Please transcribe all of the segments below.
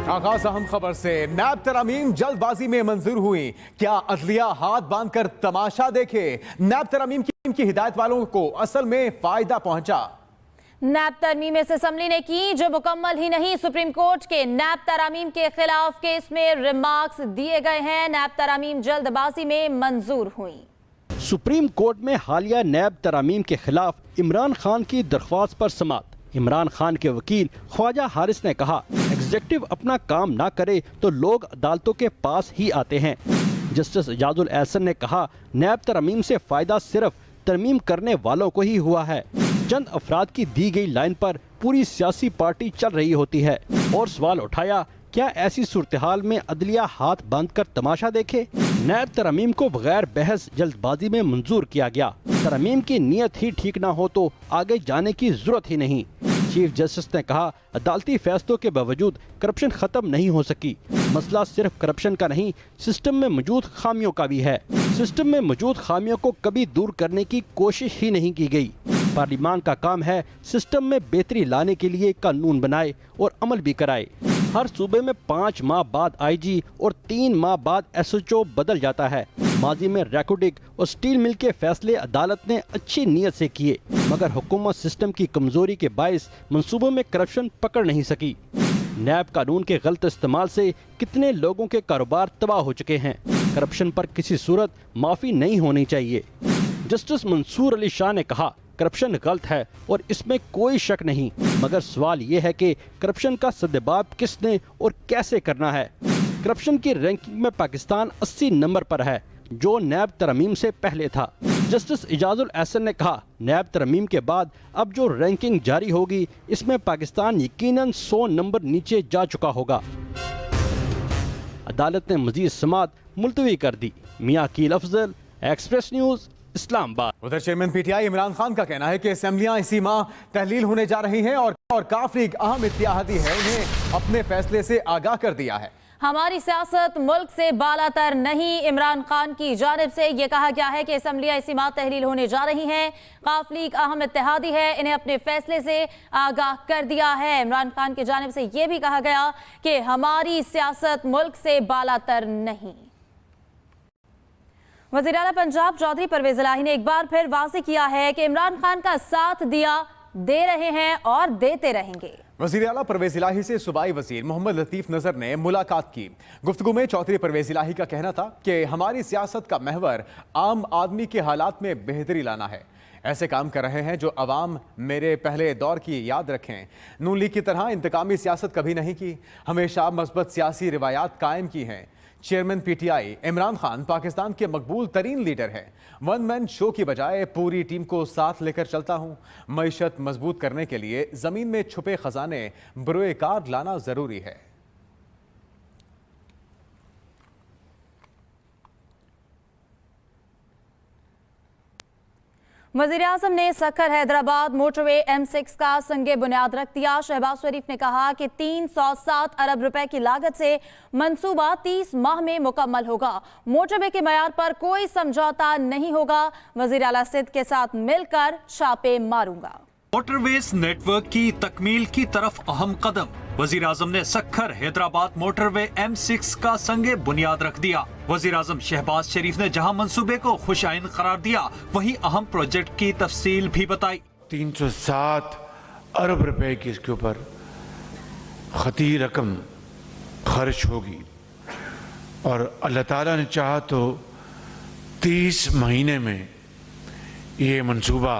आगाज अहम खबर से। नैब तरमीम जल्दबाजी में मंजूर हुई, क्या अदलिया हाथ बांधकर तमाशा देखे? नैब तरमीम की हिदायत वालों को असल में फायदा पहुंचा। नैब तरमीम इस असम्बली ने की जो मुकम्मल ही नहीं, सुप्रीम कोर्ट के नैब तरामीम के खिलाफ केस में रिमार्क्स दिए गए हैं। नैब तरामीम जल्दबाजी में मंजूर हुई। सुप्रीम कोर्ट में हालिया नैब तरामीम के खिलाफ इमरान खान की दरख्वास्त पर समाअत। इमरान खान के वकील ख्वाजा हारिस ने कहा, एग्जीक्यूटिव अपना काम ना करे तो लोग अदालतों के पास ही आते हैं। जस्टिस इजाजुल एहसन ने कहा, नैब तरमीम से फायदा सिर्फ तरमीम करने वालों को ही हुआ है। चंद अफराद की दी गई लाइन पर पूरी सियासी पार्टी चल रही होती है। और सवाल उठाया, क्या ऐसी सूरत हाल में अदलिया हाथ बांध कर तमाशा देखे? नैब तरमीम को बगैर बहस जल्दबाजी में मंजूर किया गया। तरमीम की नीयत ही ठीक ना हो तो आगे जाने की जरूरत ही नहीं। चीफ जस्टिस ने कहा, अदालती फैसलों के बावजूद करप्शन खत्म नहीं हो सकी। मसला सिर्फ करप्शन का नहीं, सिस्टम में मौजूद खामियों का भी है। सिस्टम में मौजूद खामियों को कभी दूर करने की कोशिश ही नहीं की गई। पार्लिमान का काम है सिस्टम में बेहतरी लाने के लिए कानून बनाए और अमल भी कराए। हर सूबे में 5 माह बाद आईजी और 3 माह बाद एसएचओ बदल जाता है। माजी में रैकोडिक और स्टील मिल के फैसले अदालत ने अच्छी नीयत से किए, मगर हुकूमत सिस्टम की कमजोरी के बायस मंसूबों में करप्शन पकड़ नहीं सकी। नैब कानून के गलत इस्तेमाल से कितने लोगों के कारोबार तबाह हो चुके हैं। करप्शन पर किसी सूरत माफी नहीं होनी चाहिए। जस्टिस मंसूर अली शाह ने कहा, करप्शन गलत है और इसमें कोई शक नहीं, मगर सवाल ये है कि करप्शन का सद्देबाब किसने और कैसे करना है। करप्शन की रैंकिंग में पाकिस्तान 80 नंबर पर है, जो नैब तरमीम से पहले था। जस्टिस इजाजुल एहसन ने कहा, नैब तरमीम के बाद अब जो रैंकिंग जारी होगी इसमें पाकिस्तान यकीनन 100 नंबर नीचे जा चुका होगा। अदालत ने मजीद समाअत मुलतवी कर दी। मियां अकील अफजल, एक्सप्रेस न्यूज, इस्लामाबाद। उधर चेयरमैन पीटीआई इमरान खान का कहना है कि असेंबलियां इसी माह तहलील होने जा रही हैं और काफी अहम इत्तेहादी है, उन्हें अपने फैसले से आगाह कर दिया है। हमारी सियासत मुल्क से बालातर नहीं, इमरान खान की जानिब से ये कहा गया है कि असेंबलियां इसी माह तहलील होने जा रही हैं। काफी अहम इत्तेहादी है, इन्हें अपने फैसले से आगाह कर दिया है। इमरान खान की जानिब से ये भी कहा गया कि हमारी सियासत मुल्क से बालातर नहीं। वज़ीर आला पंजाब चौधरी परवेज इलाही ने एक बार फिर वाज़ेह किया है कि इमरान खान का साथ दिया, दे रहे हैं और देते रहेंगे। वज़ीर आला परवेज इलाही से सूबाई वज़ीर मोहम्मद लतीफ़ नज़र ने मुलाकात की। गुफ्तगू में चौधरी परवेज इलाही का कहना था कि हमारी सियासत का महवर आम आदमी के हालात में बेहतरी लाना है। ऐसे काम कर रहे हैं जो अवाम मेरे पहले दौर की याद रखें। नून लीग की तरह इंतकामी सियासत कभी नहीं की, हमेशा मस्बत सियासी रिवायात कायम की हैं। चेयरमैन पीटीआई इमरान खान पाकिस्तान के मकबूल तरीन लीडर हैं। वन मैन शो की बजाय पूरी टीम को साथ लेकर चलता हूं। मईशत मजबूत करने के लिए जमीन में छुपे खजाने बरोए कार लाना जरूरी है। वज़ीर आज़म ने सक्खर हैदराबाद मोटरवे M6 का संगे बुनियाद रख दिया। शहबाज शरीफ ने कहा कि 307 अरब रुपए की लागत से मंसूबा 30 माह में मुकम्मल होगा। मोटरवे के मयार पर कोई समझौता नहीं होगा। वज़ीर आला सिंध के साथ मिलकर छापे मारूंगा। मोटरवेज नेटवर्क की तकमील की तरफ अहम कदम। वजीर आजम ने सक्खर हैदराबाद मोटरवे M6 का संगे बुनियाद रख दिया। वजीर आजम शहबाज शरीफ ने जहां मंसूबे को खुशाइन करार दिया, वहीं अहम प्रोजेक्ट की तफसील भी बताई। 307 अरब रुपए की इसके ऊपर खती रकम खर्च होगी और अल्लाह ताला ने चाहा तो 30 महीने में ये मंसूबा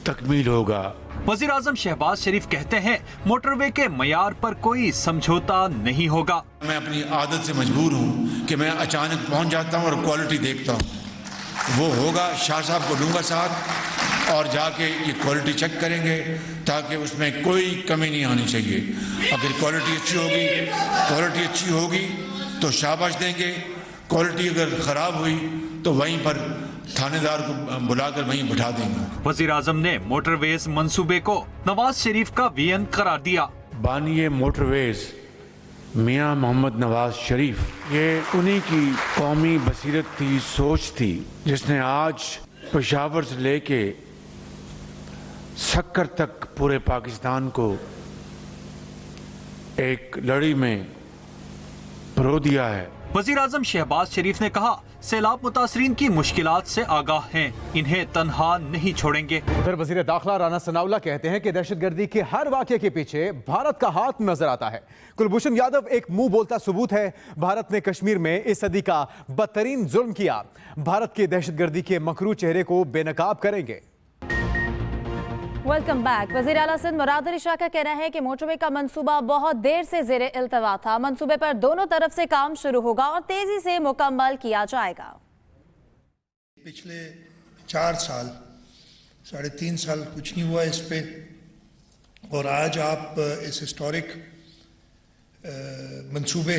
तकमील होगा। वजीर आजम शहबाज शरीफ कहते हैं, मोटरवे के मयार पर कोई समझौता नहीं होगा। मैं अपनी आदत से मजबूर हूँ कि मैं अचानक पहुँच जाता हूँ और क्वालिटी देखता हूँ। वो होगा, शाह साहब को लूँगा साथ और जाके ये क्वालिटी चेक करेंगे ताकि उसमें कोई कमी नहीं आनी चाहिए। अगर क्वालिटी अच्छी होगी तो शाबाश देंगे। क्वालिटी अगर ख़राब हुई तो वहीं पर थानेदार को बुलाकर वहीं बिठा देंगे। वजीर आजम ने मोटरवेज मंसूबे को नवाज शरीफ का वियन करार दिया। बानिए मोटरवेज मियां मोहम्मद नवाज शरीफ, ये उन्हीं की कौमी बसीरत थी, सोच थी, जिसने आज पेशावर से लेके सक्कर तक पूरे पाकिस्तान को एक लड़ी में परो दिया है। वजीर आजम शहबाज शरीफ ने कहा, सैलाब मुतासरीन की मुश्किलात से आगाह हैं, इन्हें तन्हा नहीं छोड़ेंगे। उधर वजीर दाखिला राना सनाउल्लाह कहते हैं कि दहशतगर्दी के हर वाक़े के पीछे भारत का हाथ नजर आता है। कुलभूषण यादव एक मुंह बोलता सबूत है। भारत ने कश्मीर में इस सदी का बदतरीन जुल्म किया। भारत के दहशतगर्दी के मकरू चेहरे को बेनकाब करेंगे। Welcome back. वज़ीर आला सिंध मुराद अली शाह का कहना है कि मोटरवे का मंसूबा बहुत देर से ज़ेरे इल्तवा था। मंसूबे पर दोनों तरफ से काम शुरू होगा और तेजी से मुकम्मल किया जाएगा। पिछले 4 साल 3.5 साल कुछ नहीं हुआ इस पे, और आज आप इस हिस्टोरिक मंसूबे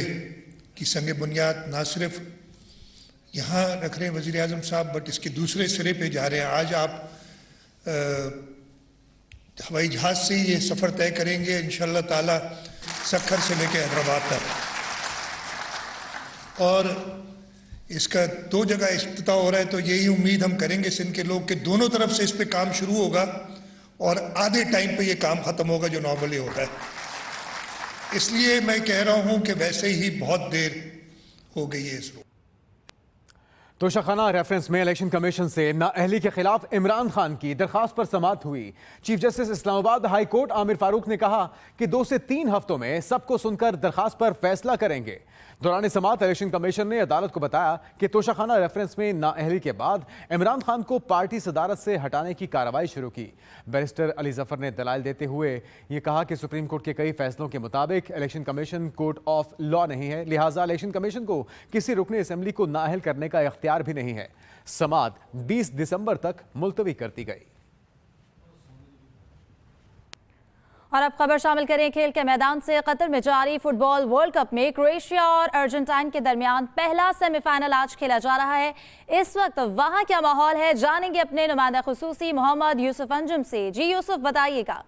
की संगे बुनियाद ना सिर्फ यहाँ रख रहे हैं वज़ीर आज़म साहब, बट इसके दूसरे सिरे पे जा रहे हैं। आज आप हवाई जहाज से ये सफ़र तय करेंगे इंशाअल्लाह ताला सक्खर से लेकर हैदराबाद तक, और इसका 2 जगह इफ्तिताह हो रहा है। तो यही उम्मीद हम करेंगे सिंध के लोग कि दोनों तरफ से इस पे काम शुरू होगा और आधे टाइम पे ये काम ख़त्म होगा जो नॉर्मली होता है। इसलिए मैं कह रहा हूँ कि वैसे ही बहुत देर हो गई है इसको। तोशाखाना रेफरेंस में इलेक्शन कमीशन से नाअहली के खिलाफ इमरान खान की दरखास्त पर समाअत हुई। Chief justice Islamabad high court Aamir Farooq ने कहा कि 2 से 3 हफ्तों में सबको सुनकर दरखास्त पर फैसला करेंगे। दौरान समाअत इलेक्शन कमीशन ने अदालत को बताया कि तोशाखाना रेफरेंस में नाअहली के बाद इमरान खान को पार्टी सदारत से हटाने की कार्रवाई शुरू की। बैरिस्टर अली जफर ने दलाइल देते हुए ये कहा कि सुप्रीम कोर्ट के कई फैसलों के मुताबिक election commission court of law नहीं है, लिहाजा इलेक्शन कमीशन को किसी रुकने असेंबली को नाअहल करने का इख्तियार भी नहीं है। समाअत 20 दिसंबर तक मुलतवी कर दी गई। और अब खबर शामिल करें खेल के मैदान से। कतर में जारी फुटबॉल वर्ल्ड कप में क्रोएशिया और अर्जेंटाइन के दरमियान पहला सेमीफाइनल आज खेला जा रहा है। इस वक्त वहां क्या माहौल है, जानेंगे अपने नुमाइंदा खुसूसी मोहम्मद यूसुफ अंजुम से। जी यूसुफ, बताइएगा।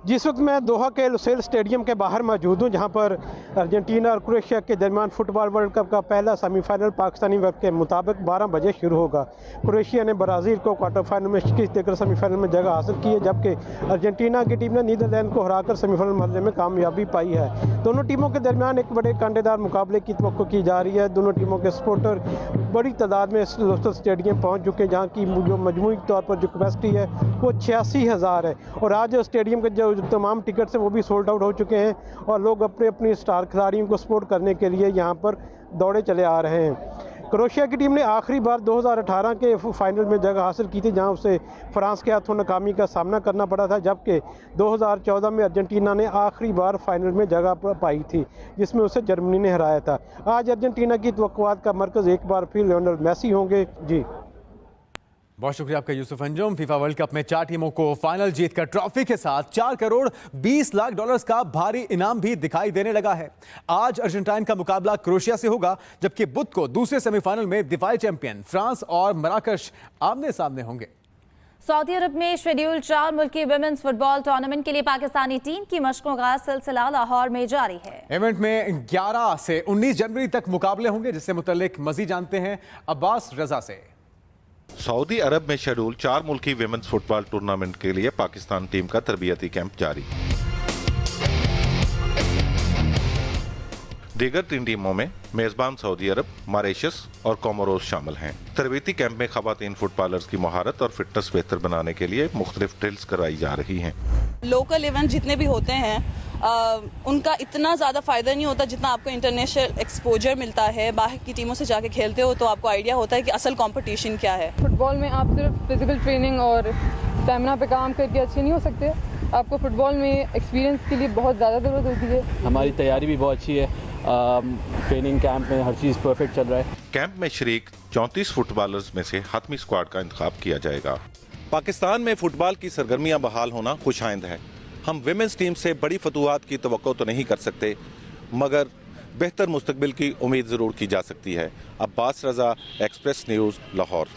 जिस वक्त मैं दोहा के लुसेल स्टेडियम के बाहर मौजूद हूँ, जहाँ पर अर्जेंटीना और क्रोएशिया के दरमियान फुटबॉल वर्ल्ड कप का पहला सेमीफाइनल पाकिस्तानी वक्त के मुताबिक 12 बजे शुरू होगा। क्रोएशिया ने ब्राज़ील को क्वार्टर फाइनल में शिकस्त देकर सेमीफाइनल में जगह हासिल की है, जबकि अर्जेंटीना की टीम ने नीदरलैंड को हराकर सेमीफाइनल मरने में कामयाबी पाई है। दोनों टीमों के दरमियान एक बड़े कांटेदार मुकाबले की तवक्को की जा रही है। दोनों टीमों के सपोर्टर बड़ी तादाद में इस लुसेल स्टेडियम पहुँच चुके हैं, जहाँ की जो मजमूई तौर पर जो कैपेसिटी है वो 86,000 है। और आज स्टेडियम के जो तमाम टिकट्स हैं वो भी सोल्ड आउट हो चुके हैं और लोग अपने अपने स्टार खिलाड़ियों को सपोर्ट करने के लिए यहाँ पर दौड़े चले आ रहे हैं। क्रोएशिया की टीम ने आखिरी बार 2018 के फाइनल में जगह हासिल की थी, जहां उसे फ्रांस के हाथों नाकामी का सामना करना पड़ा था, जबकि 2014 में अर्जेंटीना ने आखिरी बार फाइनल में जगह पाई थी, जिसमें उसे जर्मनी ने हराया था। आज अर्जेंटीना की तवक्कुआत का मरकज़ एक बार फिर लियोनेल मेसी होंगे। जी, बहुत शुक्रिया आपका Yusuf Anjum. FIFA world cup में 4 टीमों को फाइनल जीतकर ट्रॉफी के साथ 4 करोड़ 20 लाख डॉलर्स का भारी इनाम भी दिखाई देने लगा है। आज अर्जेंटाइन का मुकाबला क्रोएशिया से होगा, जबकि बुध को दूसरे सेमीफाइनल में दिफाई चैंपियन फ्रांस और मराकश आमने सामने होंगे। सऊदी अरब में शेड्यूल 4 मुल्की वुमेन्स फुटबॉल टूर्नामेंट के लिए पाकिस्तानी टीम की मशकों का सिलसिला लाहौर में जारी है। इवेंट में 11 से 19 जनवरी तक मुकाबले होंगे, जिससे मुतल्लिक मजीद जानते हैं अब्बास रजा से। सऊदी अरब में शेड्यूल 4 मुल्की विमेंस फुटबॉल टूर्नामेंट के लिए पाकिस्तान टीम का तरबियती कैंप जारी। दीगर 3 टीमों में मेजबान सऊदी अरब, मॉरिशस और कोमोरोस शामिल हैं। तरबीती कैंप में खवातीन फुटबॉलर्स की महारत और फिटनेस बेहतर बनाने के लिए मुख्तलिफ ड्रिल्स कराई जा रही हैं। लोकल इवेंट जितने भी होते हैं उनका इतना ज़्यादा फ़ायदा नहीं होता जितना आपको इंटरनेशनल एक्सपोजर मिलता है। बाहर की टीमों से जाके खेलते हो तो आपको आइडिया होता है कि असल कंपटीशन क्या है। फुटबॉल में आप सिर्फ फिजिकल ट्रेनिंग और स्टैमिना पे काम करके अच्छे नहीं हो सकते। आपको फुटबॉल में एक्सपीरियंस के लिए बहुत ज़्यादा ज़रूरत होती है। हमारी तैयारी भी बहुत अच्छी है, ट्रेनिंग कैंप में हर चीज़ परफेक्ट चल रहा है। कैंप में शरीक 34 फुटबॉलर्स में से हातमी स्क्वाड का इंतखाब किया जाएगा। पाकिस्तान में फुटबॉल की सरगर्मियां बहाल होना खुशाइंद है। हम विमेंस टीम से बड़ी फतूहात की तवक्को तो नहीं कर सकते, मगर बेहतर मुस्तकबिल की उम्मीद ज़रूर की जा सकती है। अब्बास रजा, एक्सप्रेस न्यूज़, लाहौर।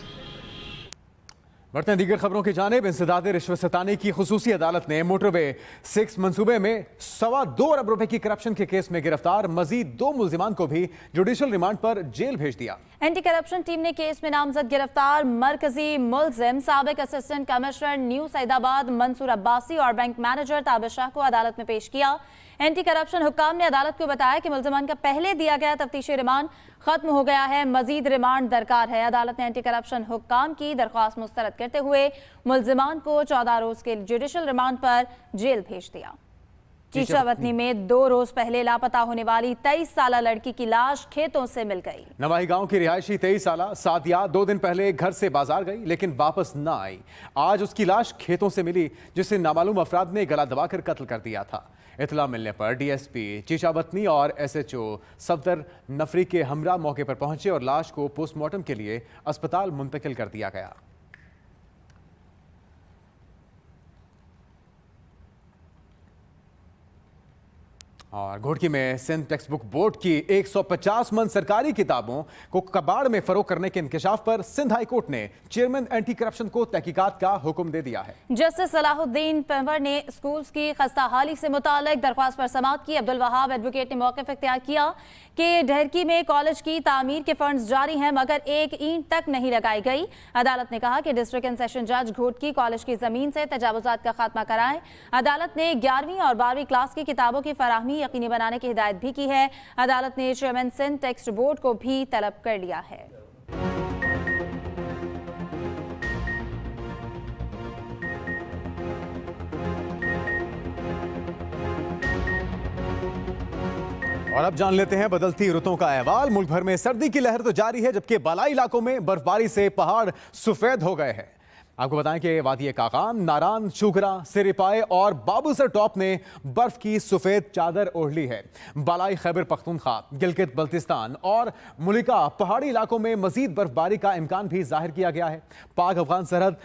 बढ़ते हैं दीगर खबरों की जानिब। इंसदाद रिश्वत सताने की खुसूसी अदालत ने मोटरवे 6 मंसूबे में 2.25 अरब रुपए की करप्शन के केस में गिरफ्तार मजीद 2 मुल्जिमान को भी जुडिशल रिमांड पर जेल भेज दिया। एंटी करप्शन टीम ने केस में नामजद गिरफ्तार मरकजी मुल्जिम साबिक assistant commissioner new Saidabad Mansoor Abbasi और बैंक मैनेजर ताबिश शाह को अदालत में पेश किया। एंटी करप्शन हुक्काम ने अदालत को बताया कि मुल्जिमान का पहले दिया गया तफ्तीशी रिमांड खत्म हो गया है, मजीद रिमांड दरकार है। अदालत ने एंटी करप्शन हुक्काम की दरख्वास्त मुस्तरद करते हुए मुल्जिमान को 14 रोज के जुडिशल रिमांड पर जेल भेज दिया। चीचावतनी में 2 रोज पहले लापता होने वाली 23 साला लड़की की लाश खेतों से मिल गई। नवाही गांव की रिहायशी 23 साला सादिया 2 दिन पहले घर से बाजार गई लेकिन वापस न आई। आज उसकी लाश खेतों से मिली जिसे नामालूम अफराद ने गला दबाकर कत्ल कर दिया था। इतला मिलने पर डीएसपी चीचावतनी और एसएचओ सफदर नफरी के हमरा मौके पर पहुंचे और लाश को पोस्टमार्टम के लिए अस्पताल मुंतकिल कर दिया गया। और घोड़की में सिंध टेक्स्ट बुक बोर्ड की 150 मन सरकारी किताबों को कबाड़ में फरोख्त करने के इंकशाफ पर सिंध हाई कोर्ट ने चेयरमैन एंटी करप्शन को तहकीकात का हुक्म दे दिया है। जस्टिस सलाहुद्दीन पंवर ने स्कूल्स की खस्ताहाली से मुतालिक दरख्वास्त पर समाअत की। अब्दुल वहाब एडवोकेट ने मौक़िफ़ इख्तियार किया कि ढेरकी में कॉलेज की तामीर के फंड्स जारी हैं मगर एक ईंट तक नहीं लगाई गई। अदालत ने कहा कि डिस्ट्रिक्ट एंड सेशन जज घोटकी कॉलेज की जमीन से तजावुजात का खात्मा कराएं। अदालत ने 11वीं और 12वीं क्लास की किताबों की फराहमी यकीनी बनाने की हिदायत भी की है। अदालत ने चेयरमैन सिंध टेक्स्ट बोर्ड को भी तलब कर लिया है। और अब जान लेते हैं बदलती रुतों का अहवाल। मुल्क भर में सर्दी की लहर तो जारी है जबकि बालाई इलाकों में बर्फबारी से पहाड़ सफेद हो गए हैं। आपको बताएं कि वादी काकान, नारान, शुगरा, सिरिपाए और बाबूसर टॉप ने बर्फ की सफेद चादर ओढ़ ली है। बालाई खैबर पख्तूनख्वा, गिलगित बल्तिस्तान और मुलिका पहाड़ी इलाकों में मजीद बर्फबारी का इम्कान भी जाहिर किया गया है। पाक अफगान सरहद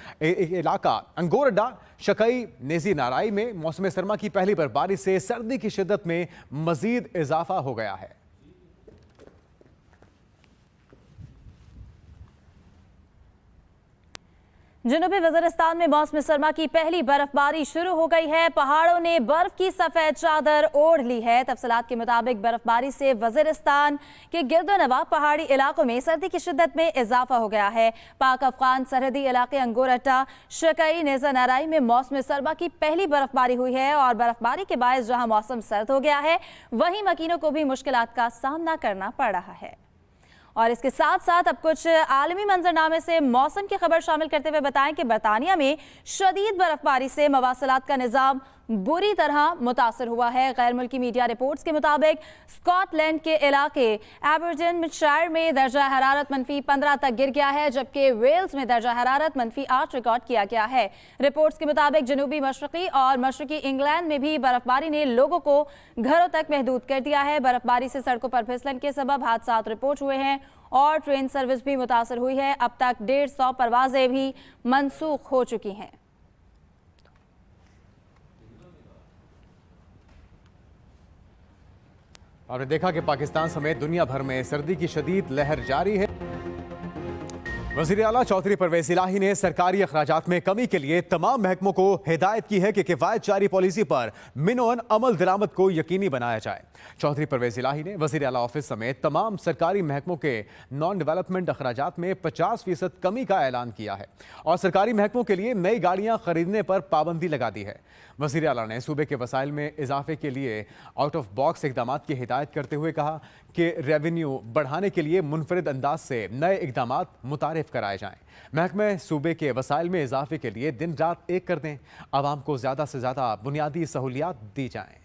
इलाका अंगोरडा, शकई, नेजी नाराई में मौसम सरमा की पहली बर्फबारी से सर्दी की शिद्दत में मजीद इजाफा हो गया है। जनूबी वज़ीरिस्तान में मौसम सरमा की पहली बर्फबारी शुरू हो गई है। पहाड़ों ने बर्फ की सफेद चादर ओढ़ ली है। तफसीलात के मुताबिक बर्फबारी से वज़ीरिस्तान के गिरदोनवा पहाड़ी इलाकों में सर्दी की शिद्दत में इजाफा हो गया है। पाक अफगान सरहदी इलाके अंगोरटा, शकई, नेज़ा नाराई में मौसम सरमा की पहली बर्फबारी हुई है और बर्फबारी के बायस जहां मौसम सर्द हो गया है वहीं मकीनों को भी मुश्किलात का सामना करना पड़ रहा है। और इसके साथ साथ अब कुछ आलमी मंजरनामे से मौसम की खबर शामिल करते हुए बताएं कि बरतानिया में शदीद बर्फबारी से मवासलात का निज़ाम बुरी तरह मुतासर हुआ है। गैर मुल्की मीडिया रिपोर्ट्स के मुताबिक स्कॉटलैंड के इलाके एबरडीनशायर में दर्जा हरारत -15 तक गिर गया है जबकि वेल्स में दर्जा हरारत -8 रिकॉर्ड किया गया है। रिपोर्ट्स के मुताबिक जनूबी मशरकी और मशरकी इंग्लैंड में भी बर्फबारी ने लोगों को घरों तक महदूद कर दिया है। बर्फबारी से सड़कों पर फिसलन के सबब हादसात रिपोर्ट हुए हैं और ट्रेन सर्विस भी मुतासर हुई है। अब तक 150 परवाजें भी मनसूख हो चुकी हैं। आपने देखा कि पाकिस्तान समेत दुनिया भर में सर्दी की शदीद लहर जारी है। वज़ीर आला चौधरी परवेज इलाही ने सरकारी अखराजात में कमी के लिए तमाम महकमों को हिदायत की है कि किफ़ायत जारी पॉलिसी पर मिनोअन अमल दरामद को यकीनी बनाया जाए। चौधरी परवेज इलाही ने वज़ीर आला ऑफिस समेत तमाम सरकारी महकमों के नॉन डेवलपमेंट अखराजात में 50% कमी का ऐलान किया है और सरकारी महकमों के लिए नई गाड़ियां खरीदने पर पाबंदी लगा दी है। वज़ीर आला ने सूबे के वसाइल में इजाफे के लिए आउट ऑफ बॉक्स इकदाम की हिदायत करते हुए कहा कि रेवेन्यू बढ़ाने के लिए मुनफरिद अंदाज से नए इकदाम मुतारिफ कराए जाएं। महकमे सूबे के वसाइल में इजाफे के लिए दिन रात एक कर दें। आवाम को ज़्यादा से ज़्यादा बुनियादी सहूलियात दी जाएं।